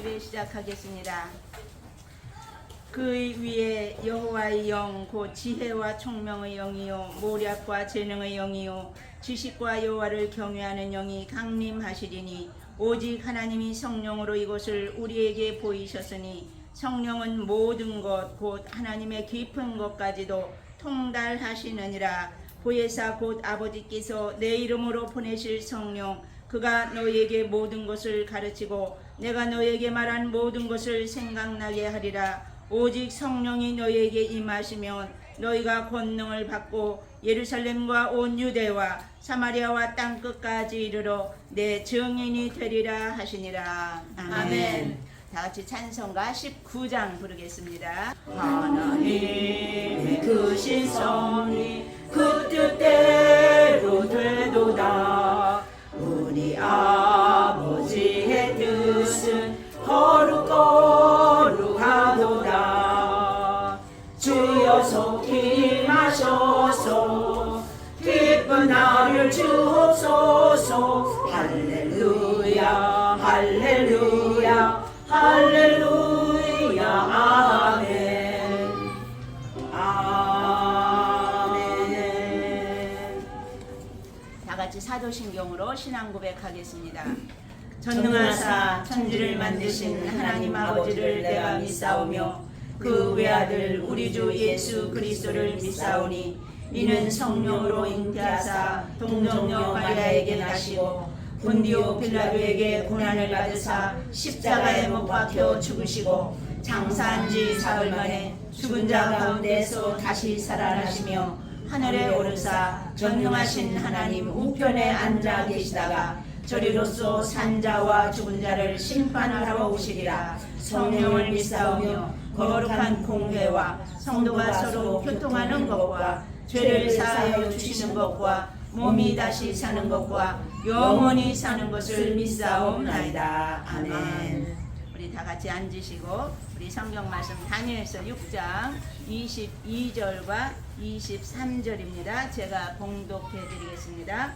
예배 시작하겠습니다. 그 위에 여호와의 영 곧 지혜와 총명의 영이요 모략과 재능의 영이요 지식과 여호와를 경외하는 영이 강림하시리니 오직 하나님이 성령으로 이것을 우리에게 보이셨으니 성령은 모든 것 곧 하나님의 깊은 것까지도 통달하시느니라. 보혜사 곧 아버지께서 내 이름으로 보내실 성령 그가 너희에게 모든 것을 가르치고 내가 너희에게 말한 모든 것을 생각나게 하리라. 오직 성령이 너희에게 임하시면 너희가 권능을 받고 예루살렘과 온 유대와 사마리아와 땅끝까지 이르러 내 증인이 되리라 하시니라. 아멘. 다 같이 찬송가 19장 부르겠습니다. 하나님의 크신 섭리 그 뜻대로 되도다. 우리 아버지의 뜻은 거룩거룩하도다. 주여 속히 임하셔서 기쁜 날을 주옵소서. 할렐루야 할렐루야 할렐루야 아멘 아멘. 다같이 사도신경으로 신앙 고백하겠습니다. 전능하사 천지를 만드신 하나님 아버지를 내가 믿사오며 그 외아들 우리 주 예수 그리스도를 믿사오니 이는 성령으로 잉태하사 동정녀 마리아에게 나시고 본디오 빌라도에게 고난을 받으사 십자가에 못 박혀 죽으시고 장사한 지 사흘 만에 죽은 자 가운데서 다시 살아나시며 하늘에 오르사 전능하신 하나님 우편에 앉아 계시다가 저리로서 산자와 죽은 자를 심판하러 오시리라. 성령을 믿사오며 거룩한 공회와 성도가 서로 교통하는 것과 죄를 사하여 주시는 것과 몸이 다시 사는 것과 영원히 사는 것을 믿사옵나이다. 아멘. 우리 다 같이 앉으시고 우리 성경 말씀 다니엘서 6장 22절과 23절입니다. 제가 봉독해 드리겠습니다.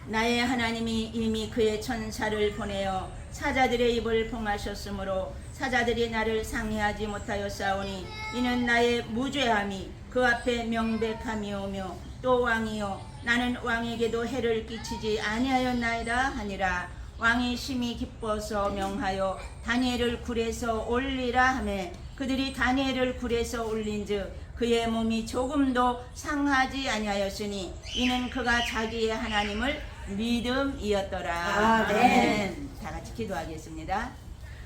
나의 하나님이 이미 그의 천사를 보내어 사자들의 입을 봉하셨으므로 사자들이 나를 상해하지 못하였사오니 이는 나의 무죄함이 그 앞에 명백함이오며 또 왕이요 나는 왕에게도 해를 끼치지 아니하였나이다 하니라. 왕이 심히 기뻐서 명하여 다니엘을 굴에서 올리라 하매 그들이 다니엘을 굴에서 올린즉 그의 몸이 조금도 상하지 아니하였으니 이는 그가 자기의 하나님을 믿음이었더라. 아멘. 다 같이 기도하겠습니다.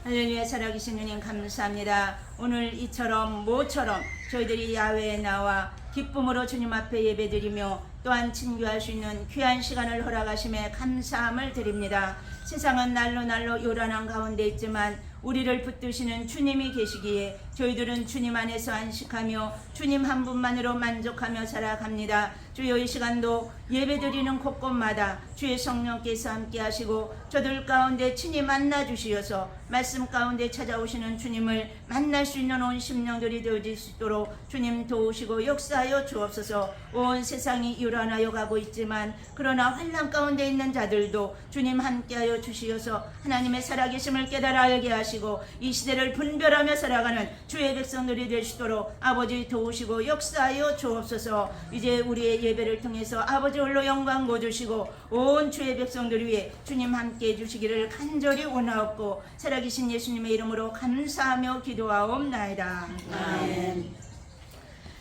할렐루야. 살아계신 주님 감사합니다. 오늘 이처럼 모처럼 저희들이 야외에 나와 기쁨으로 주님 앞에 예배드리며 또한 친교할 수 있는 귀한 시간을 허락하심에 감사함을 드립니다. 세상은 날로 날로 요란한 가운데 있지만 우리를 붙드시는 주님이 계시기에 저희들은 주님 안에서 안식하며 주님 한 분만으로 만족하며 살아갑니다. 주여 이 시간도 예배드리는 곳곳마다 주의 성령께서 함께 하시고 저들 가운데 친히 만나 주시어서 말씀 가운데 찾아오시는 주님을 만날 수 있는 온 심령들이 되어질 수 있도록 주님 도우시고 역사하여 주옵소서. 온 세상이 요란하여 가고 있지만 그러나 환난 가운데 있는 자들도 주님 함께하여 주시어서 하나님의 살아계심을 깨달아 알게 하시고 이 시대를 분별하며 살아가는 주의 백성들이 될 수 있도록 아버지 도우시고 역사하여 주옵소서. 이제 우리의 예배를 통해서 아버지 홀로 영광 거두시고 온 주의 백성들 위해 주님 함께 해주시기를 간절히 원하옵고 살아계신 예수님의 이름으로 감사하며 기도하옵나이다. 아멘.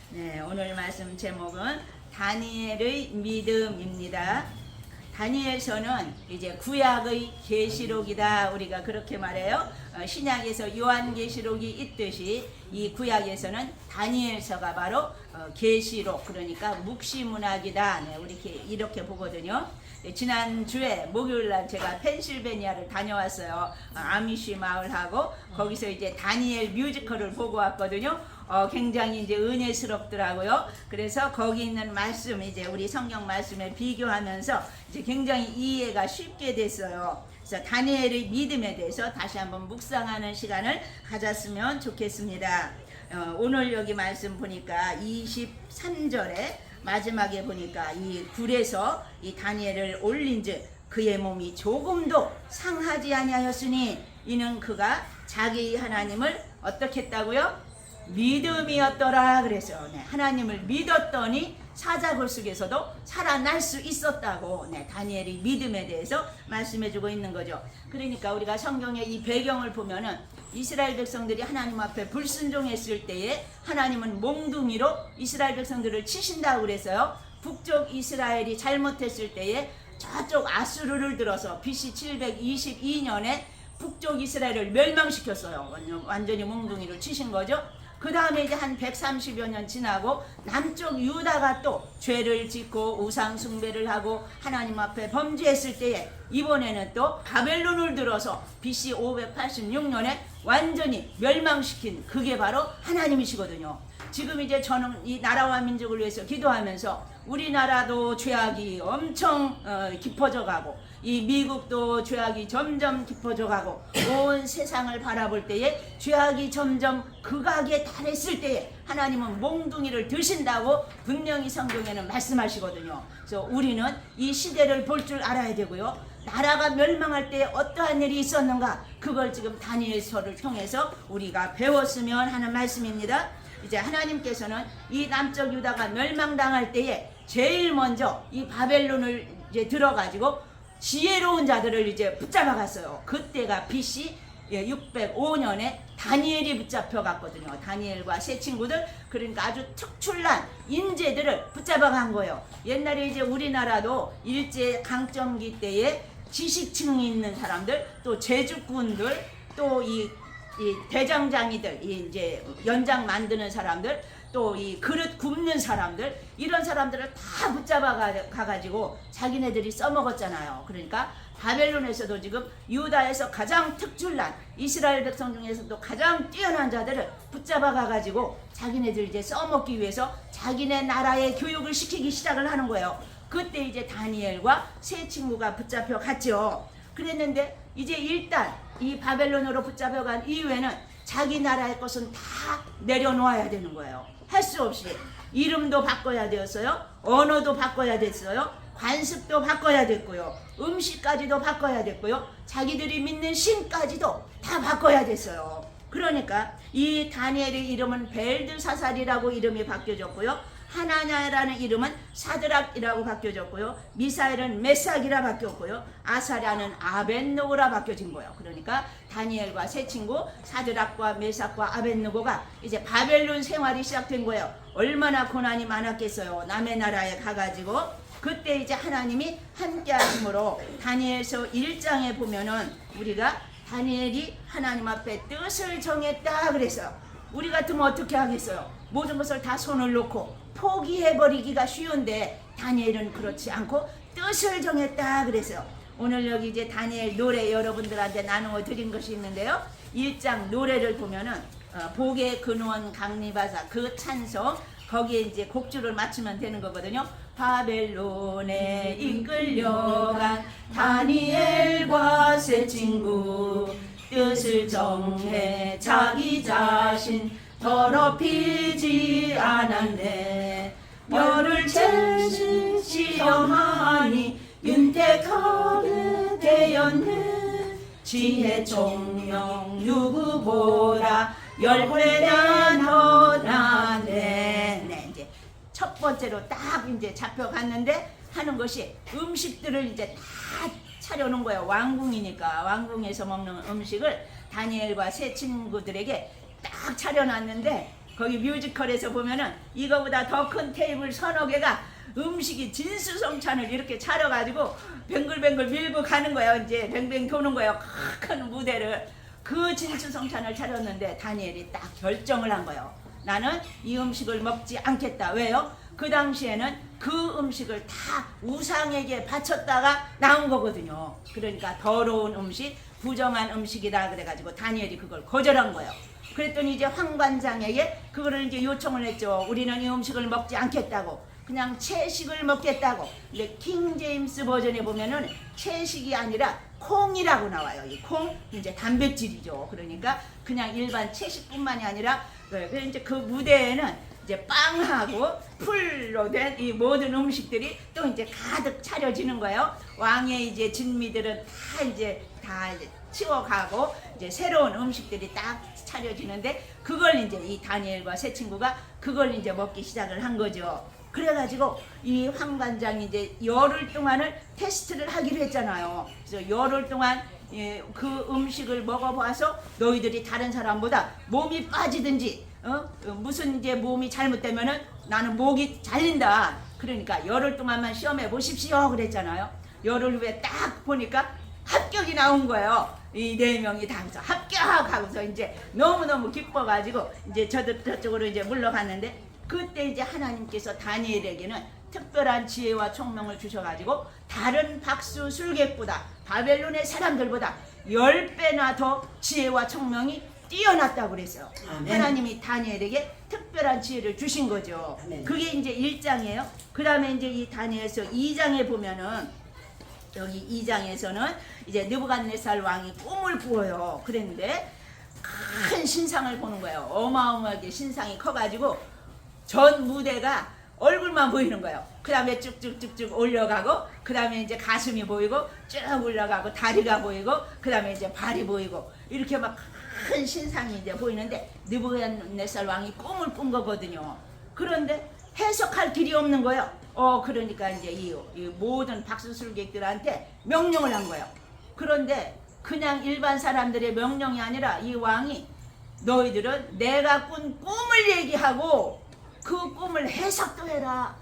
네, 오늘 말씀 제목은 다니엘의 믿음입니다. 다니엘서는 이제 구약의 계시록이다 우리가 그렇게 말해요. 신약에서 요한계시록이 있듯이 이 구약에서는 다니엘서가 바로 계시록 그러니까 묵시문학이다. 네, 우리 이렇게 보거든요. 지난주에 목요일날 제가 펜실베니아를 다녀왔어요. 아미쉬 마을하고 거기서 이제 다니엘 뮤지컬을 보고 왔거든요. 굉장히 이제 은혜스럽더라고요. 그래서 거기 있는 말씀 이제 우리 성경 말씀에 비교하면서 이제 굉장히 이해가 쉽게 됐어요. 그래서 다니엘의 믿음에 대해서 다시 한번 묵상하는 시간을 가졌으면 좋겠습니다. 오늘 여기 말씀 보니까 23절에 마지막에 보니까 이 굴에서 이 다니엘을 올린즉 그의 몸이 조금도 상하지 아니하였으니 이는 그가 자기 하나님을 어떻게 했다고요? 믿음이었더라 그래서 하나님을 믿었더니 사자굴 속에서도 살아날 수 있었다고 다니엘이 믿음에 대해서 말씀해주고 있는 거죠. 그러니까 우리가 성경의 이 배경을 보면은 이스라엘 백성들이 하나님 앞에 불순종했을 때에 하나님은 몽둥이로 이스라엘 백성들을 치신다고 그래서요. 북쪽 이스라엘이 잘못했을 때에 저쪽 아수르를 들어서 BC 722년에 북쪽 이스라엘을 멸망시켰어요. 완전히 몽둥이를 치신 거죠. 그 다음에 이제 한 130여 년 지나고 남쪽 유다가 또 죄를 짓고 우상 숭배를 하고 하나님 앞에 범죄했을 때에 이번에는 또 바벨론을 들어서 BC 586년에 완전히 멸망시킨 그게 바로 하나님이시거든요. 지금 이제 저는 이 나라와 민족을 위해서 기도하면서 우리나라도 죄악이 엄청 깊어져 가고 이 미국도 죄악이 점점 깊어져 가고 온 세상을 바라볼 때에 죄악이 점점 극악에 달했을 때에 하나님은 몽둥이를 드신다고 분명히 성경에는 말씀하시거든요. 그래서 우리는 이 시대를 볼 줄 알아야 되고요. 나라가 멸망할 때 어떠한 일이 있었는가 그걸 지금 다니엘서를 통해서 우리가 배웠으면 하는 말씀입니다. 이제 하나님께서는 이 남쪽 유다가 멸망당할 때에 제일 먼저 이 바벨론을 이제 들어가지고 지혜로운 자들을 이제 붙잡아 갔어요. 그때가 BC 605년에 다니엘이 붙잡혀 갔거든요. 다니엘과 세 친구들, 그러니까 아주 특출난 인재들을 붙잡아 간 거예요. 옛날에 이제 우리나라도 일제 강점기 때에 지식층이 있는 사람들, 또 제주꾼들, 또 이 대장장이들, 이제 연장 만드는 사람들, 또 이 그릇 굽는 사람들, 이런 사람들을 다 붙잡아 가가지고 자기네들이 써먹었잖아요. 그러니까 바벨론에서도 지금 유다에서 가장 특출난 이스라엘 백성 중에서도 가장 뛰어난 자들을 붙잡아 가가지고 자기네들 이제 써먹기 위해서 자기네 나라의 교육을 시키기 시작을 하는 거예요. 그때 이제 다니엘과 세 친구가 붙잡혀 갔죠. 그랬는데 이제 일단 이 바벨론으로 붙잡혀간 이후에는 자기 나라의 것은 다 내려놓아야 되는 거예요. 할 수 없이 이름도 바꿔야 되었어요. 언어도 바꿔야 됐어요. 관습도 바꿔야 됐고요. 음식까지도 바꿔야 됐고요. 자기들이 믿는 신까지도 다 바꿔야 됐어요. 그러니까 이 다니엘의 이름은 벨드사살이라고 이름이 바뀌어졌고요. 하나냐라는 이름은 사드락이라고 바뀌어졌고요. 미사엘은 메삭이라 바뀌었고요. 아사랴는 아벳노고라 바뀌어진 거예요. 그러니까 다니엘과 세 친구 사드락과 메삭과 아벳노고가 이제 바벨론 생활이 시작된 거예요. 얼마나 고난이 많았겠어요. 남의 나라에 가가지고. 그때 이제 하나님이 함께 하심으로 다니엘서 1장에 보면은 우리가 다니엘이 하나님 앞에 뜻을 정했다 그래서 우리 같으면 어떻게 하겠어요? 모든 것을 다 손을 놓고 포기해버리기가 쉬운데 다니엘은 그렇지 않고 뜻을 정했다 그래서 오늘 여기 이제 다니엘 노래 여러분들한테 나누어 드린 것이 있는데요. 1장 노래를 보면은 복의 근원 강리바사 그 찬송 거기에 이제 곡줄을 맞추면 되는 거거든요. 바벨론에 이끌려간 다니엘과 세 친구 뜻을 정해 자기 자신 더럽히지 않았네. 열을 채신 시험하니 윤택하게 되었네. 지혜 총명 누구보다 10배나 더나네. 이제 첫 번째로 딱 이제 잡혀갔는데 하는 것이 음식들을 이제 다 차려놓은 거예요. 왕궁이니까 왕궁에서 먹는 음식을 다니엘과 세 친구들에게 딱 차려놨는데 거기 뮤지컬에서 보면은 이거보다 더 큰 테이블 서너 개가 음식이 진수성찬을 이렇게 차려가지고 뱅글뱅글 밀고 가는 거예요. 이제 뱅뱅 도는 거예요. 큰 무대를. 그 진수성찬을 차렸는데 다니엘이 딱 결정을 한 거예요. 나는 이 음식을 먹지 않겠다. 왜요? 그 당시에는 그 음식을 다 우상에게 바쳤다가 나온 거거든요. 그러니까 더러운 음식, 부정한 음식이다 그래가지고 다니엘이 그걸 거절한 거예요. 그랬더니 이제 황관장에게 그거를 이제 요청을 했죠. 우리는 이 음식을 먹지 않겠다고. 그냥 채식을 먹겠다고. 근데 킹 제임스 버전에 보면은 채식이 아니라 콩이라고 나와요. 이 콩 이제 단백질이죠. 그러니까 그냥 일반 채식뿐만이 아니라 이제 그 무대에는 이제 빵하고 풀로 된 이 모든 음식들이 또 이제 가득 차려지는 거예요. 왕의 이제 진미들은 다 이제 치워가고 이제 새로운 음식들이 딱 차려지는데 그걸 이제 이 다니엘과 세 친구가 그걸 이제 먹기 시작을 한 거죠. 그래가지고 이 황관장이 이제 열흘 동안을 테스트를 하기로 했잖아요. 그래서 열흘 동안 그 음식을 먹어봐서 너희들이 다른 사람보다 몸이 빠지든지 무슨 이제 몸이 잘못되면은 나는 목이 잘린다. 그러니까 열흘 동안만 시험해 보십시오 그랬잖아요. 열흘 후에 딱 보니까 합격이 나온 거예요. 이 네 명이 다 해서 합격하고서 이제 너무너무 기뻐가지고 이제 저쪽으로 이제 물러갔는데 그때 이제 하나님께서 다니엘에게는 특별한 지혜와 총명을 주셔가지고 다른 박수 술객보다 바벨론의 사람들보다 10배나 더 지혜와 총명이 뛰어났다고 그랬어요. 아멘. 하나님이 다니엘에게 특별한 지혜를 주신 거죠. 아멘. 그게 이제 1장이에요. 그 다음에 이제 이 다니엘서 2장에 보면은 여기 2장에서는 이제 느부갓네살 왕이 꿈을 꾸어요. 그랬는데 큰 신상을 보는 거예요. 어마어마하게 신상이 커가지고 전 무대가 얼굴만 보이는 거예요. 그 다음에 쭉쭉쭉쭉 올려가고 그 다음에 이제 가슴이 보이고 쭉 올라가고 다리가 보이고 그 다음에 이제 발이 보이고 이렇게 막 큰 신상이 이제 보이는데 느부갓네살 왕이 꿈을 꾼 거거든요. 그런데 해석할 길이 없는 거예요. 그러니까 이제 이 모든 박수술객들한테 명령을 한 거예요. 그런데 그냥 일반 사람들의 명령이 아니라 이 왕이 너희들은 내가 꾼 꿈을 얘기하고 그 꿈을 해석도 해라.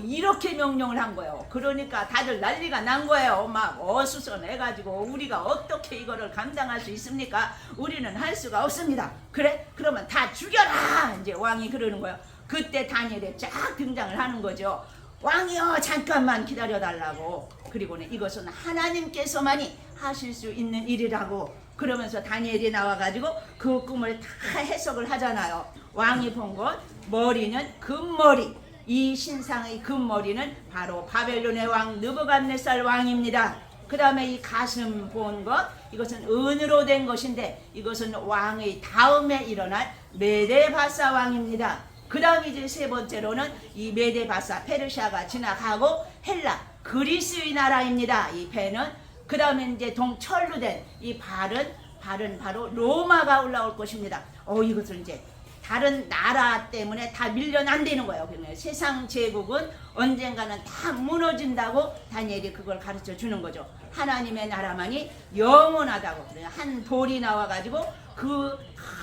이렇게 명령을 한 거예요. 그러니까 다들 난리가 난 거예요. 막 어수선해가지고 우리가 어떻게 이거를 감당할 수 있습니까? 우리는 할 수가 없습니다. 그래? 그러면 다 죽여라! 이제 왕이 그러는 거예요. 그때 다니엘이 쫙 등장을 하는 거죠. 왕이여 잠깐만 기다려달라고. 그리고는 이것은 하나님께서만이 하실 수 있는 일이라고. 그러면서 다니엘이 나와가지고 그 꿈을 다 해석을 하잖아요. 왕이 본 것 머리는 금머리. 이 신상의 금머리는 바로 바벨론의 왕 느부갓네살 왕입니다. 그 다음에 이 가슴 본 것 이것은 은으로 된 것인데 이것은 왕의 다음에 일어날 메데바사 왕입니다. 그 다음 이제 세 번째로는 이 메데바사 페르시아가 지나가고 헬라 그리스의 나라입니다. 이 배는 그 다음에 이제 동철로 된 이 발은 바로 로마가 올라올 것입니다. 이것은 이제 다른 나라 때문에 다 밀려난다는 거예요. 그러면 세상 제국은 언젠가는 다 무너진다고 다니엘이 그걸 가르쳐 주는 거죠. 하나님의 나라만이 영원하다고. 한 돌이 나와가지고 그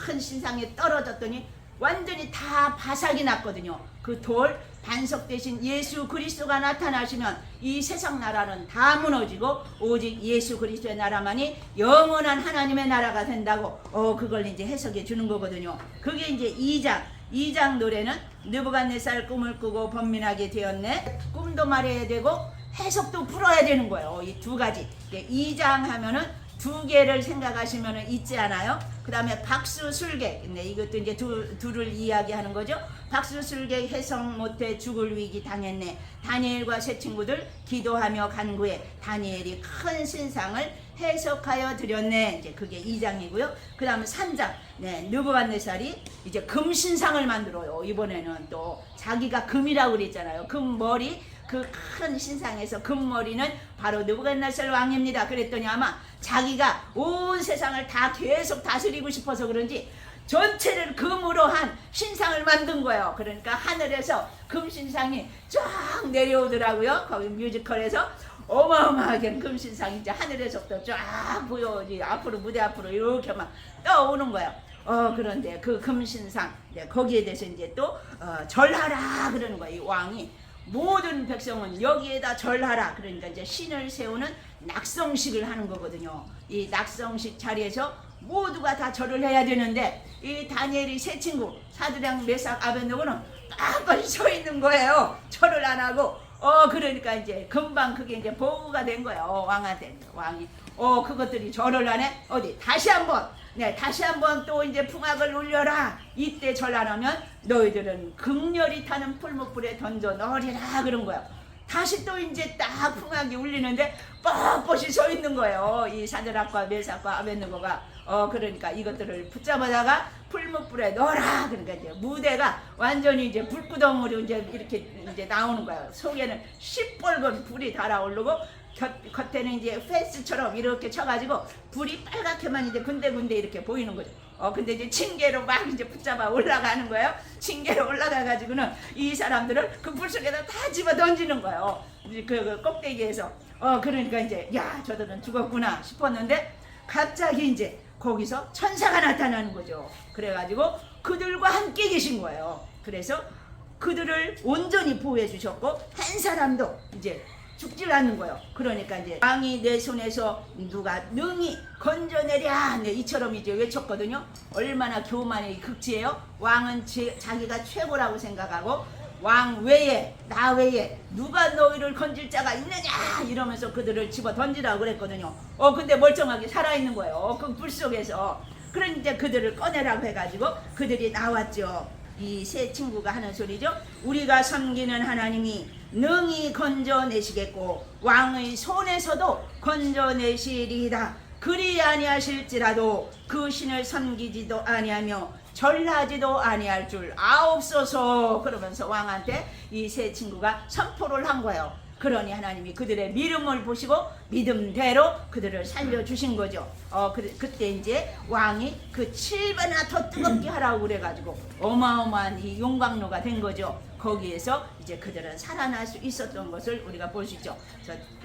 큰 신상에 떨어졌더니 완전히 다 바삭이 났거든요. 그 돌 반석 대신 예수 그리스도가 나타나시면 이 세상 나라는 다 무너지고 오직 예수 그리스도의 나라만이 영원한 하나님의 나라가 된다고 그걸 이제 해석해 주는 거거든요. 그게 이제 2장 노래는 느부갓네살 꿈을 꾸고 번민하게 되었네. 꿈도 말해야 되고 해석도 풀어야 되는 거예요. 이 두 가지. 2장 하면은 두 개를 생각하시면 있지 않아요? 그 다음에 박수술객. 네, 이것도 이제 둘을 이야기하는 거죠. 박수술객 해석 못해 죽을 위기 당했네. 다니엘과 세 친구들 기도하며 간구해 다니엘이 큰 신상을 해석하여 드렸네. 이제 그게 2장이고요. 그 다음에 3장. 네, 느부갓네살이 이제 금신상을 만들어요. 이번에는 또 자기가 금이라고 그랬잖아요. 금머리. 그 큰 신상에서 금머리는 바로 느부갓네살 왕입니다. 그랬더니 아마 자기가 온 세상을 다 계속 다스리고 싶어서 그런지 전체를 금으로 한 신상을 만든 거예요. 그러니까 하늘에서 금신상이 쫙 내려오더라고요. 거기 뮤지컬에서 어마어마하게 금신상이 이제 하늘에서부터 쫙 보여지 앞으로 무대 앞으로 이렇게 막 떠오는 거예요. 그런데 그 금신상 거기에 대해서 이제 또 절하라 그러는 거예요. 이 왕이 모든 백성은 여기에다 절하라. 그러니까 이제 신을 세우는 낙성식을 하는 거거든요. 이 낙성식 자리에서 모두가 다 절을 해야 되는데 이 다니엘이 세 친구 사드랑 메삭 아벤노고는 빤빤히 서 있는 거예요. 절을 안 하고. 그러니까 이제 금방 그게 이제 보고가 된 거예요. 왕한테. 왕이 그것들이 절을 안 해. 다시 한번 또 이제 풍악을 울려라. 이때 절 안 하면 너희들은 극렬히 타는 풀무불에 던져 넣으리라 그런 거야. 다시 또 이제 딱 풍악이 울리는데 뻣뻣이 서 있는 거예요. 이 사드락과 메삭과 아벳느고가 그러니까 이것들을 붙잡아다가 풀무불에 넣어라. 그러니까 이제 무대가 완전히 이제 불구덩으로 이제 이렇게 이제 나오는 거예요. 속에는 시뻘건 불이 달아오르고 겉에는 이제 페스처럼 이렇게 쳐가지고 불이 빨갛게만 이제 군데군데 이렇게 보이는 거죠. 근데 이제 징계로 막 이제 붙잡아 올라가는 거예요. 징계로 올라가가지고는 이 사람들을 그 불 속에다 다 집어 던지는 거예요. 그 꼭대기에서. 그러니까 이제 야 저들은 죽었구나 싶었는데 갑자기 이제 거기서 천사가 나타나는 거죠. 그래가지고 그들과 함께 계신 거예요. 그래서 그들을 온전히 보호해 주셨고 한 사람도 이제 죽질 않는 거예요. 그러니까 이제 왕이 내 손에서 누가 능히 건져내랴 이처럼 이제 외쳤거든요. 얼마나 교만의 극치예요. 왕은 자기가 최고라고 생각하고 왕 외에 나 외에 누가 너희를 건질 자가 있느냐 이러면서 그들을 집어 던지라고 그랬거든요. 근데 멀쩡하게 살아있는 거예요. 그 불 속에서. 그러니까 그들을 꺼내라고 해가지고 그들이 나왔죠. 이 세 친구가 하는 소리죠. 우리가 섬기는 하나님이 능히 건져내시겠고 왕의 손에서도 건져내시리이다. 그리 아니하실지라도 그 신을 섬기지도 아니하며 절하지도 아니할 줄 아옵소서. 그러면서 왕한테 이 세 친구가 선포를 한 거예요. 그러니 하나님이 그들의 믿음을 보시고 믿음대로 그들을 살려주신 거죠. 그때 이제 왕이 그 7배나 더 뜨겁게 하라고 그래가지고 어마어마한 이 용광로가 된 거죠. 거기에서 이제 그들은 살아날 수 있었던 것을 우리가 볼 수 있죠.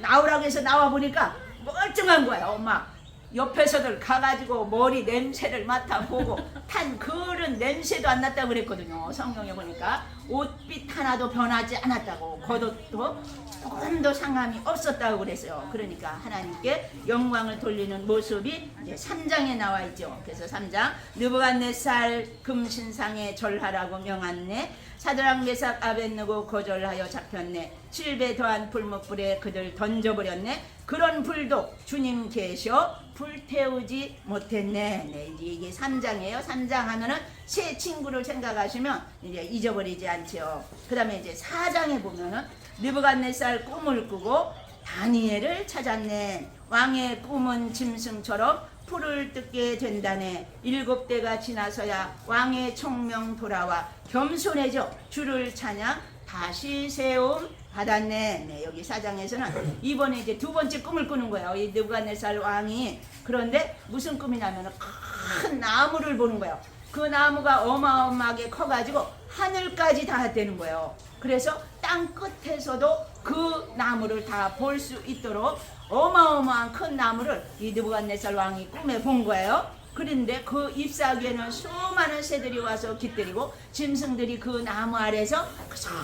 나오라고 해서 나와보니까 멀쩡한 거예요. 막 옆에서들 가가지고 머리 냄새를 맡아보고 탄 그런 냄새도 안 났다고 그랬거든요. 성경에 보니까 옷빛 하나도 변하지 않았다고, 겉옷도 조금도 상함이 없었다고 그랬어요. 그러니까 하나님께 영광을 돌리는 모습이 이제 3장에 나와 있죠. 그래서 3장 느부갓네살 금신상에 절하라고 명하네. 사드락 메삭 아벳느고 거절하여 잡혔네. 7배 더한 불못불에 그들 던져버렸네. 그런 불도 주님 계셔 불태우지 못했네. 네, 이게 3장이에요. 3장 하면은 세 친구를 생각하시면 이제 잊어버리지 않죠. 그 다음에 이제 4장에 보면은 느부갓네살 꿈을 꾸고 다니엘을 찾았네. 왕의 꿈은 짐승처럼 풀을 뜯게 된다네. 7대가 지나서야 왕의 총명 돌아와 겸손해져 주를 찬양 다시 세움 받았네. 네, 여기 4장에서는 이번에 이제 두 번째 꿈을 꾸는 거예요. 이 느부갓네살 왕이. 그런데 무슨 꿈이냐면 큰 나무를 보는 거예요. 그 나무가 어마어마하게 커가지고 하늘까지 닿았다는 거예요. 그래서 땅 끝에서도 그 나무를 다 볼 수 있도록 어마어마한 큰 나무를 이 느부갓네살 왕이 꿈에 본 거예요. 그런데 그 잎사귀에는 수많은 새들이 와서 깃들이고 짐승들이 그 나무 아래서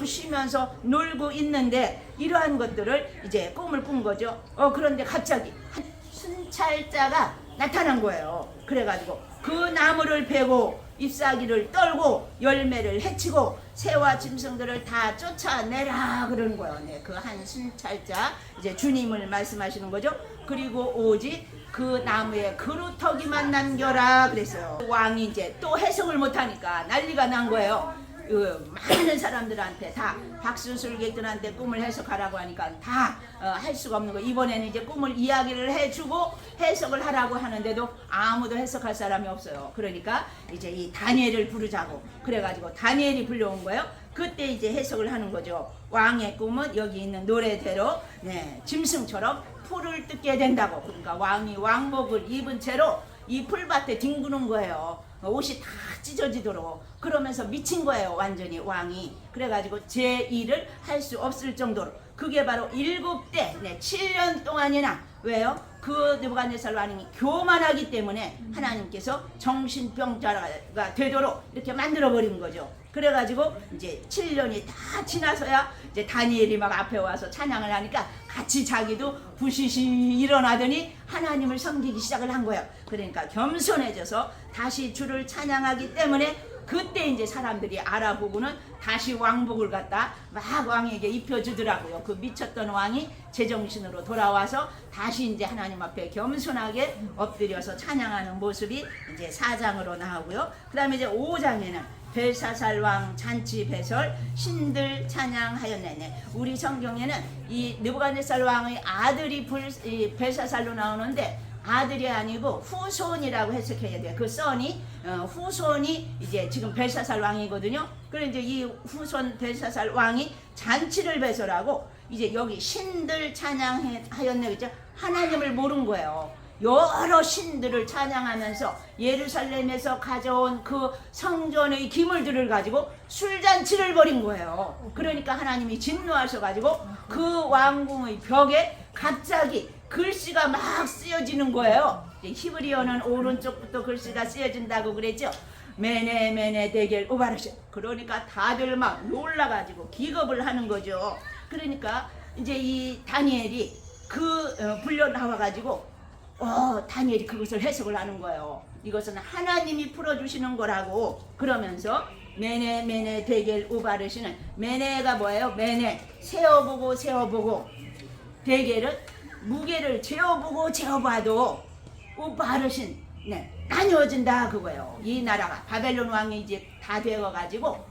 쉬면서 놀고 있는데 이러한 것들을 이제 꿈을 꾼 거죠. 그런데 갑자기 한 순찰자가 나타난 거예요. 그래가지고 그 나무를 베고 잎사귀를 떨고 열매를 해치고 새와 짐승들을 다 쫓아내라 그러는 거예요. 네, 그 한 순찰자 이제 주님을 말씀하시는 거죠. 그리고 오직 그 나무에 그루터기만 남겨라 그랬어요. 왕이 이제 또 해석을 못하니까 난리가 난 거예요. 많은 사람들한테 다 박수술객들한테 꿈을 해석하라고 하니까 다 할 수가 없는 거. 이번에는 이제 꿈을 이야기를 해주고 해석을 하라고 하는데도 아무도 해석할 사람이 없어요. 그러니까 이제 이 다니엘을 부르자고 그래가지고 다니엘이 불려온 거예요. 그때 이제 해석을 하는 거죠. 왕의 꿈은 여기 있는 노래대로 짐승처럼 풀을 뜯게 된다고. 그러니까 왕이 왕복을 입은 채로 이 풀밭에 뒹구는 거예요. 옷이 다 찢어지도록. 그러면서 미친 거예요. 완전히 왕이. 그래가지고 제 일을 할 수 없을 정도로. 그게 바로 7대 7년 동안이나. 왜요? 그 느부갓네살 왕이 교만하기 때문에 하나님께서 정신병자가 되도록 이렇게 만들어버린 거죠. 그래가지고 이제 7년이 다 지나서야 이제 다니엘이 막 앞에 와서 찬양을 하니까 같이 자기도 부시시 일어나더니 하나님을 섬기기 시작을 한 거예요. 그러니까 겸손해져서 다시 주를 찬양하기 때문에 그때 이제 사람들이 알아보고는 다시 왕복을 갖다 막 왕에게 입혀주더라고요. 그 미쳤던 왕이 제정신으로 돌아와서 다시 이제 하나님 앞에 겸손하게 엎드려서 찬양하는 모습이 이제 4장으로 나오고요. 그 다음에 이제 5장에는 벨사살 왕 잔치 배설 신들 찬양하였네. 우리 성경에는 이 느부갓네살 왕의 아들이 벨사살로 나오는데 아들이 아니고 후손이라고 해석해야 돼요. 그 선이 후손이 이제 지금 벨사살 왕이거든요. 그런데 이제 이 후손 벨사살 왕이 잔치를 배설하고 이제 여기 신들 찬양하였네 그죠? 하나님을 모른 거예요. 여러 신들을 찬양하면서 예루살렘에서 가져온 그 성전의 기물들을 가지고 술잔치를 벌인 거예요. 그러니까 하나님이 진노하셔가지고 그 왕궁의 벽에 갑자기 글씨가 막 쓰여지는 거예요. 히브리어는 오른쪽부터 글씨가 쓰여진다고 그랬죠. 메네 메네 데겔 우바르시. 그러니까 다들 막 놀라가지고 기겁을 하는 거죠. 그러니까 이제 이 다니엘이 불려 나와가지고 다니엘이 그것을 해석을 하는 거예요. 이것은 하나님이 풀어주시는 거라고. 그러면서 메네 메네 데겔 우바르시는, 메네가 뭐예요? 메네 세어보고 데겔은 무게를 재어보고 재어봐도 우바르신, 네, 나뉘어진다 그거예요. 이 나라가 바벨론 왕이 이제 다 되어가지고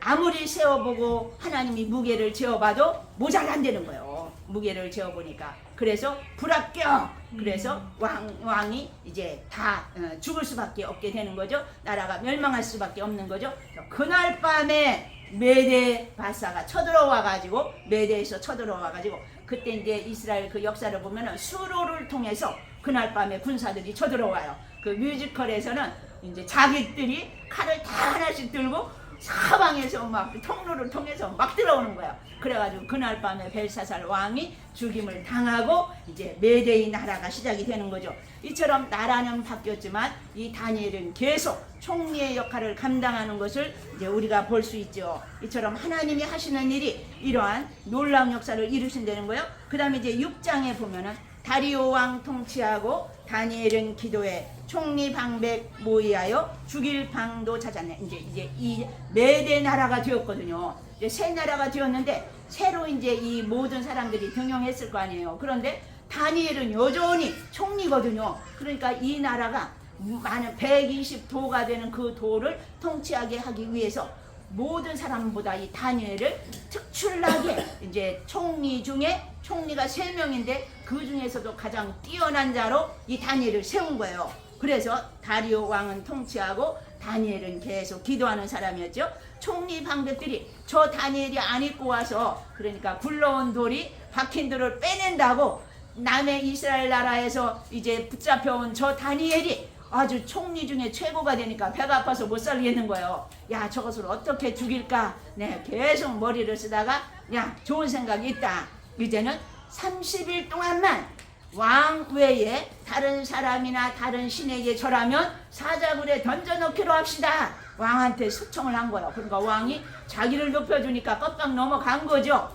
아무리 세어보고 하나님이 무게를 재어봐도 모자란다는 거예요. 무게를 재어보니까. 그래서 불합격. 그래서 왕이 이제 다 죽을 수밖에 없게 되는 거죠. 나라가 멸망할 수밖에 없는 거죠. 그날 밤에 메대 바사가 쳐들어와가지고, 메대에서 쳐들어와가지고, 그때 이제 이스라엘 그 역사를 보면은 수로를 통해서 그날 밤에 군사들이 쳐들어와요. 그 뮤지컬에서는 이제 자기들이 칼을 다 하나씩 들고 사방에서 막 통로를 통해서 막 들어오는 거야. 그래가지고 그날 밤에 벨사살 왕이 죽임을 당하고 이제 메대의 나라가 시작이 되는 거죠. 이처럼 나라는 바뀌었지만 이 다니엘은 계속 총리의 역할을 감당하는 것을 이제 우리가 볼 수 있죠. 이처럼 하나님이 하시는 일이 이러한 놀라운 역사를 이루신다는 거예요. 그 다음에 이제 6장에 보면은 다리오 왕 통치하고 다니엘은 기도해 총리 방백 모의하여 죽일 방도 찾았네. 이제 이 메대 나라가 되었거든요. 이제 새 나라가 되었는데 새로 이제 이 모든 사람들이 등용했을 거 아니에요. 그런데 다니엘은 여전히 총리거든요. 그러니까 이 나라가 많은 120도가 되는 그 도를 통치하게 하기 위해서 모든 사람보다 이 다니엘을 특출나게 이제 총리 중에 총리가 3명인데 그 중에서도 가장 뛰어난 자로 이 다니엘을 세운 거예요. 그래서 다리오 왕은 통치하고 다니엘은 계속 기도하는 사람이었죠. 총리 방백들이 저 다니엘이 안 입고 와서, 그러니까 굴러온 돌이 박힌 돌을 빼낸다고 남의 이스라엘 나라에서 이제 붙잡혀온 저 다니엘이 아주 총리 중에 최고가 되니까 배가 아파서 못 살겠는 거예요. 야, 저것을 어떻게 죽일까? 네, 계속 머리를 쓰다가 야, 좋은 생각이 있다. 이제는 30일 동안만 왕 외에 다른 사람이나 다른 신에게 절하면 사자굴에 던져넣기로 합시다. 왕한테 수청을 한 거예요. 그러니까 왕이 자기를 높여주니까 껍딱 넘어간 거죠.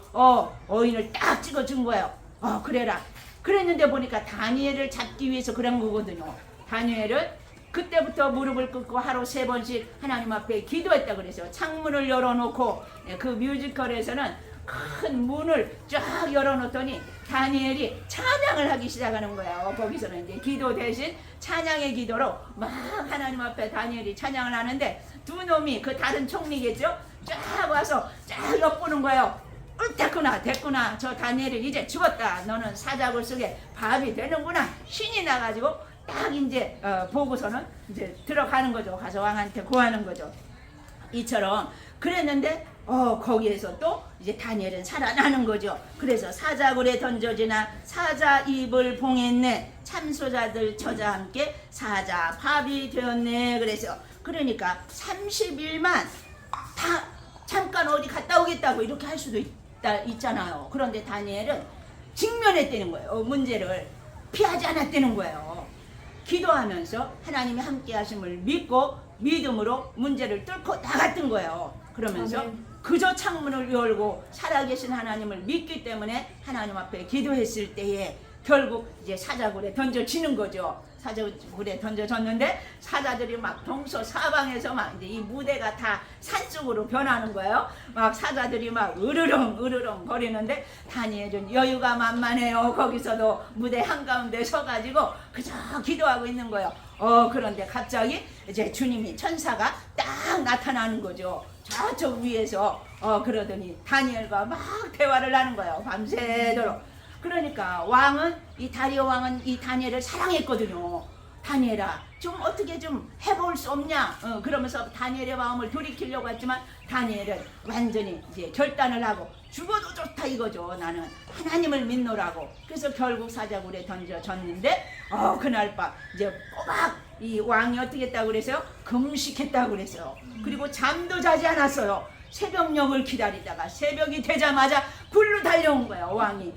어인을 딱 찍어준 거예요. 그래라. 그랬는데 보니까 다니엘을 잡기 위해서 그런 거거든요. 다니엘은 그때부터 무릎을 꿇고 하루 3번씩 하나님 앞에 기도했다 그래서 창문을 열어놓고, 그 뮤지컬에서는 큰 문을 쫙 열어놓더니 다니엘이 찬양을 하기 시작하는 거예요. 거기서는 이제 기도 대신 찬양의 기도로 막 하나님 앞에 다니엘이 찬양을 하는데 두 놈이, 그 다른 총리겠죠? 쫙 와서 쫙 엿보는 거예요. 됐구나. 저 다니엘이 이제 죽었다. 너는 사자굴 속에 밥이 되는구나. 신이 나가지고 딱 이제 보고서는 이제 들어가는 거죠. 가서 왕한테 고하는 거죠. 이처럼 그랬는데 거기에서 또 이제 다니엘은 살아나는 거죠. 그래서 사자굴에 던져지나 사자 입을 봉했네. 참소자들 처자 함께 사자 밥이 되었네. 그러니까 30일만 다 잠깐 어디 갔다 오겠다고 이렇게 할 수도 있잖아요. 그런데 다니엘은 직면했다는 거예요. 문제를 피하지 않았다는 거예요. 기도하면서 하나님이 함께 하심을 믿고 믿음으로 문제를 뚫고 나갔던 거예요. 그러면서 그저 창문을 열고 살아계신 하나님을 믿기 때문에 하나님 앞에 기도했을 때에 결국 이제 사자굴에 던져지는 거죠. 사자굴에 던져졌는데 사자들이 막 동서사방에서 막 이제 이 무대가 다 산쪽으로 변하는 거예요. 막 사자들이 막 으르렁 거리는데 다니엘은 여유가 만만해요. 거기서도 무대 한가운데 서가지고 그저 기도하고 있는 거예요. 그런데 갑자기 이제 주님이 천사가 딱 나타나는 거죠. 저쪽 위에서 그러더니 다니엘과 막 대화를 하는 거예요. 밤새도록. 그러니까 왕은, 이 다리오 왕은 이 다니엘을 사랑했거든요. 다니엘아, 좀 어떻게 좀 해볼 수 없냐? 그러면서 다니엘의 마음을 돌이키려고 했지만 다니엘은 완전히 이제 결단을 하고 죽어도 좋다 이거죠. 나는 하나님을 믿노라고. 그래서 결국 사자굴에 던져졌는데 그날 밤 이제 꼬박 이 왕이 어떻게 했다고 그래서요? 금식했다고 그랬어요. 그리고 잠도 자지 않았어요. 새벽녘을 기다리다가 새벽이 되자마자 굴로 달려온 거예요. 왕이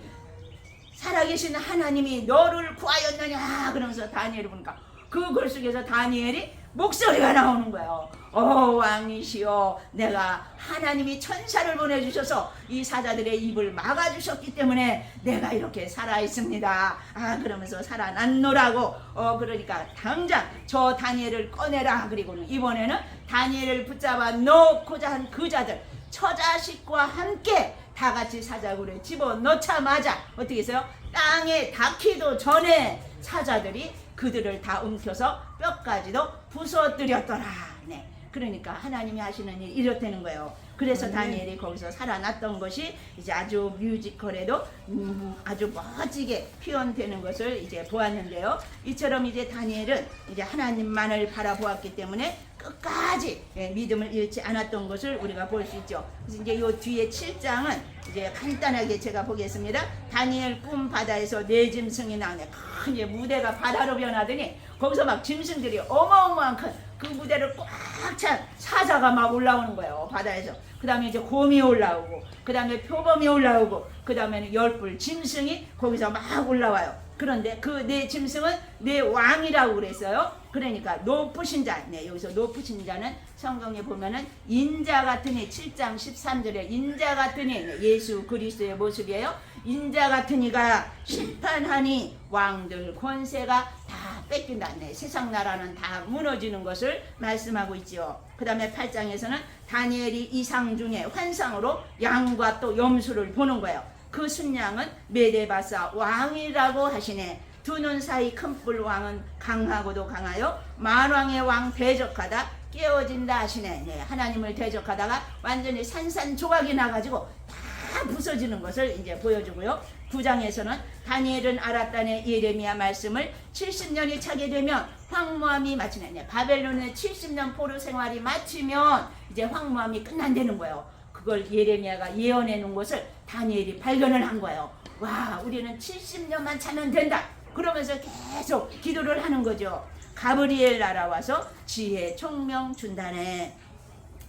살아계신 하나님이 너를 구하였느냐 그러면서 다니엘을 보니까 그 글 속에서 다니엘이 목소리가 나오는 거예요. 왕이시여, 내가 하나님이 천사를 보내주셔서 이 사자들의 입을 막아주셨기 때문에 내가 이렇게 살아있습니다. 그러면서 살아났노라고. 그러니까 당장 저 다니엘을 꺼내라. 그리고는 이번에는 다니엘을 붙잡아 놓고자 한 그 자들 처자식과 함께 다 같이 사자굴에 집어넣자마자 어떻게 했어요? 땅에 닿기도 전에 사자들이 그들을 다 움켜서 뼈까지도 부서뜨렸더라. 네. 그러니까 하나님이 하시는 일이 이렇다는 거예요. 그래서 다니엘이 거기서 살아났던 것이 이제 아주 뮤지컬에도 아주 멋지게 표현되는 것을 이제 보았는데요. 이처럼 이제 다니엘은 이제 하나님만을 바라보았기 때문에 끝까지 믿음을 잃지 않았던 것을 우리가 볼 수 있죠. 그래서 이제 요 뒤에 7장은 이제 간단하게 제가 보겠습니다. 다니엘 꿈 바다에서 네 짐승이 나오네. 큰 무대가 바다로 변하더니 거기서 막 짐승들이 어마어마한 큰 그 무대를 꽉 찬 사자가 막 올라오는 거예요. 바다에서. 그 다음에 이제 곰이 올라오고 그 다음에 표범이 올라오고 그 다음에는 10뿔 짐승이 거기서 막 올라와요. 그런데 그 네 짐승은 네 왕이라고 그랬어요. 그러니까 높으신 자, 여기서 높으신 자는 성경에 보면은 인자 같은 이 7장 13절에 인자 같은 이 예수 그리스도의 모습이에요. 인자 같은 이가 심판하니 왕들 권세가 다 뺏긴다. 세상 나라는 다 무너지는 것을 말씀하고 있지요. 그 다음에 8장에서는 다니엘이 이상 중에 환상으로 양과 또 염소를 보는 거예요. 그 순양은 메데바사 왕이라고 하시네. 두 눈 사이 큰뿔 왕은 강하고도 강하여 만왕의 왕 대적하다 깨어진다 하시네. 하나님을 대적하다가 완전히 산산조각이 나가지고 다 부서지는 것을 이제 보여주고요. 9장에서는 다니엘은 알았다네 예레미야 말씀을 70년이 차게 되면 황무함이 마치네. 바벨론의 70년 포로 생활이 마치면 이제 황무함이 끝난다는 거예요. 그걸 예레미야가 예언해 놓은 것을 다니엘이 발견을 한 거예요. 와, 우리는 70년만 차면 된다. 그러면서 계속 기도를 하는 거죠. 가브리엘 날아와서 지혜 총명 준다네.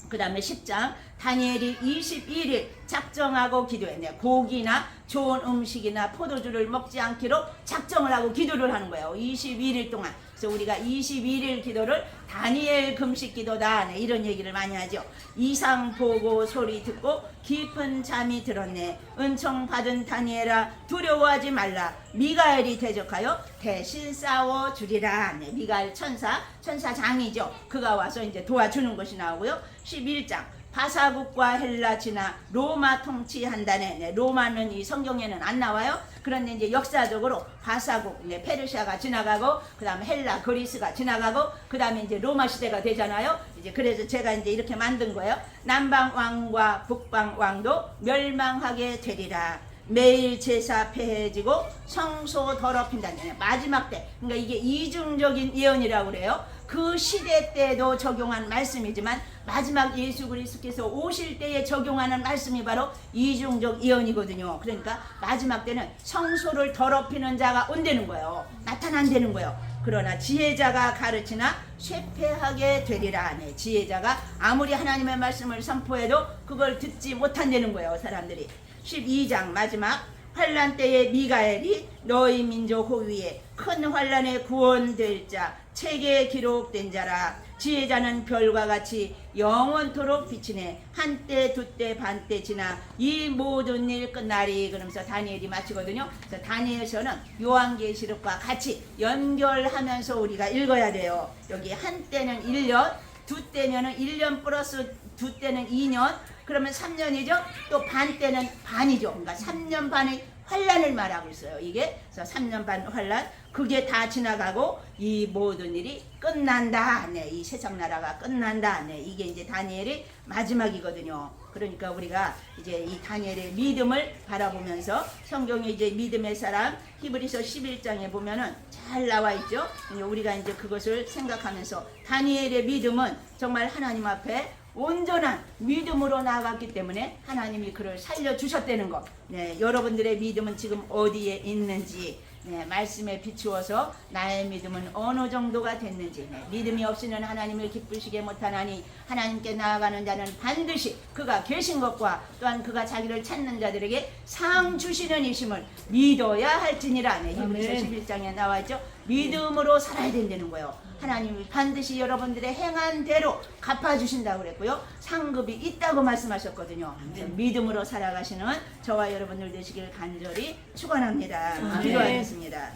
그 다음에 10장 다니엘이 21일 작정하고 기도했네. 고기나 좋은 음식이나 포도주를 먹지 않기로 작정을 하고 기도를 하는 거예요. 21일 동안. 그래서 우리가 21일 기도를 다니엘 금식 기도다, 이런 얘기를 많이 하죠. 이상 보고 소리 듣고 깊은 잠이 들었네. 은총 받은 다니엘아 두려워하지 말라. 미가엘이 대적하여 대신 싸워 주리라. 미가엘 천사장이죠. 그가 와서 이제 도와주는 것이 나오고요. 11장 바사국과 헬라 지나 로마 통치한다네. 로마는 이 성경에는 안 나와요. 그런데 이제 역사적으로 바사국, 페르시아가 지나가고 그 다음에 헬라, 그리스가 지나가고 그 다음에 이제 로마 시대가 되잖아요. 이제 그래서 제가 이제 이렇게 만든 거예요. 남방 왕과 북방 왕도 멸망하게 되리라. 매일 제사 폐해지고 성소 더럽힌다는 마지막 때. 그러니까 이게 이중적인 예언이라고 그래요. 그 시대 때도 적용한 말씀이지만 마지막 예수 그리스도께서 오실 때에 적용하는 말씀이 바로 이중적 예언이거든요. 그러니까 마지막 때는 성소를 더럽히는 자가 온다는 거예요. 나타난다는 거예요. 그러나 지혜자가 가르치나 쇠폐하게 되리라. 지혜자가 아무리 하나님의 말씀을 선포해도 그걸 듣지 못한다는 거예요. 사람들이. 12장 마지막 환란 때에 미가엘이 너희 민족 호위에 큰 환란에 구원될 자 책에 기록된 자라. 지혜자는 별과 같이 영원토록 비치네. 한때 두때 반때 지나 이 모든 일 끝나리. 그러면서 다니엘이 마치거든요. 그래서 다니엘서는 요한계시록과 같이 연결하면서 우리가 읽어야 돼요. 여기 한때는 1년, 두때면은 1년 플러스 두때는 2년, 그러면 3년이죠. 또 반때는 반이죠. 그러니까 3년 반의 환란을 말하고 있어요. 이게 그래서 3년 반 환란. 그게 다 지나가고 이 모든 일이 끝난다. 네, 이 세상 나라가 끝난다. 네, 이게 이제 다니엘의 마지막이거든요. 그러니까 우리가 이제 이 다니엘의 믿음을 바라보면서 성경에 이제 믿음의 사람 히브리서 11장에 보면은 잘 나와 있죠. 우리가 이제 그것을 생각하면서 다니엘의 믿음은 정말 하나님 앞에 온전한 믿음으로 나아갔기 때문에 하나님이 그를 살려주셨다는 것. 네, 여러분들의 믿음은 지금 어디에 있는지, 네, 말씀에 비추어서 나의 믿음은 어느 정도가 됐는지. 네, 믿음이 없이는 하나님을 기쁘시게 못하나니 하나님께 나아가는 자는 반드시 그가 계신 것과 또한 그가 자기를 찾는 자들에게 상 주시는 이심을 믿어야 할지니라. 네, 히브리서 11장에 나와있죠. 믿음으로 살아야 된다는 거예요. 하나님이 반드시 여러분들의 행한 대로 갚아주신다고 그랬고요. 상급이 있다고 말씀하셨거든요. 믿음으로 살아가시는 저와 여러분들 되시길 간절히 축원합니다. 기도하겠습니다.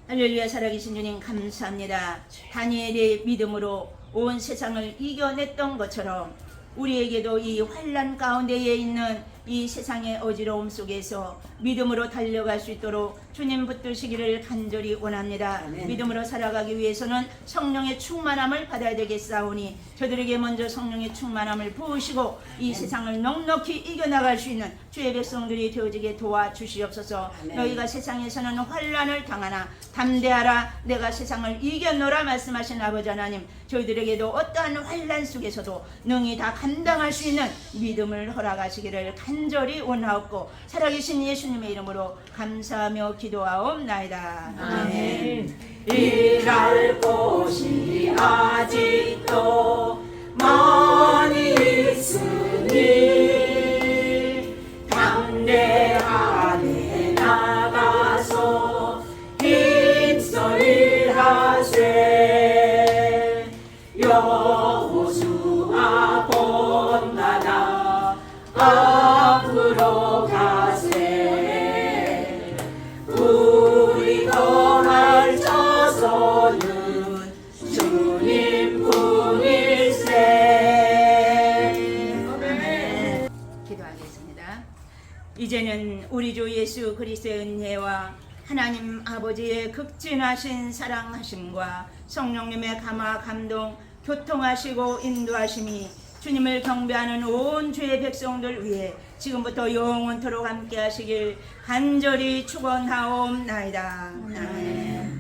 할렐루야. 살아계신 주님 감사합니다. 다니엘의 믿음으로 온 세상을 이겨냈던 것처럼 우리에게도 이 환난 가운데에 있는 이 세상의 어지러움 속에서 믿음으로 달려갈 수 있도록 주님 붙드시기를 간절히 원합니다. 아멘. 믿음으로 살아가기 위해서는 성령의 충만함을 받아야 되겠사오니 저들에게 먼저 성령의 충만함을 부으시고 이 세상을 넉넉히 이겨나갈 수 있는 주의 백성들이 되어지게 도와주시옵소서. 아멘. 너희가 세상에서는 환난을 당하나 담대하라 내가 세상을 이겨노라 말씀하신 아버지 하나님, 저희들에게도 어떠한 환난 속에서도 능히 다 감당할 수 있는 믿음을 허락하시기를 간절히 원하옵고 살아계신 예수님의 이름으로 감사하며 기도하옵나이다. 아멘. 일할 곳이 아직도 많이 있으니 담대하게 나가서 힘써 일하세. 여호수아 본나나 앞으로 가세. 우리 거할 저서는 주님 뿐일세. 기도하겠습니다. 이제는 우리 주 예수 그리스도의 은혜와 하나님 아버지의 극진하신 사랑하심과 성령님의 감화 감동 교통하시고 인도하심이 주님을 경배하는 온 주의 백성들 위해 지금부터 영원토록 함께 하시길 간절히 축원하옵나이다. 아멘.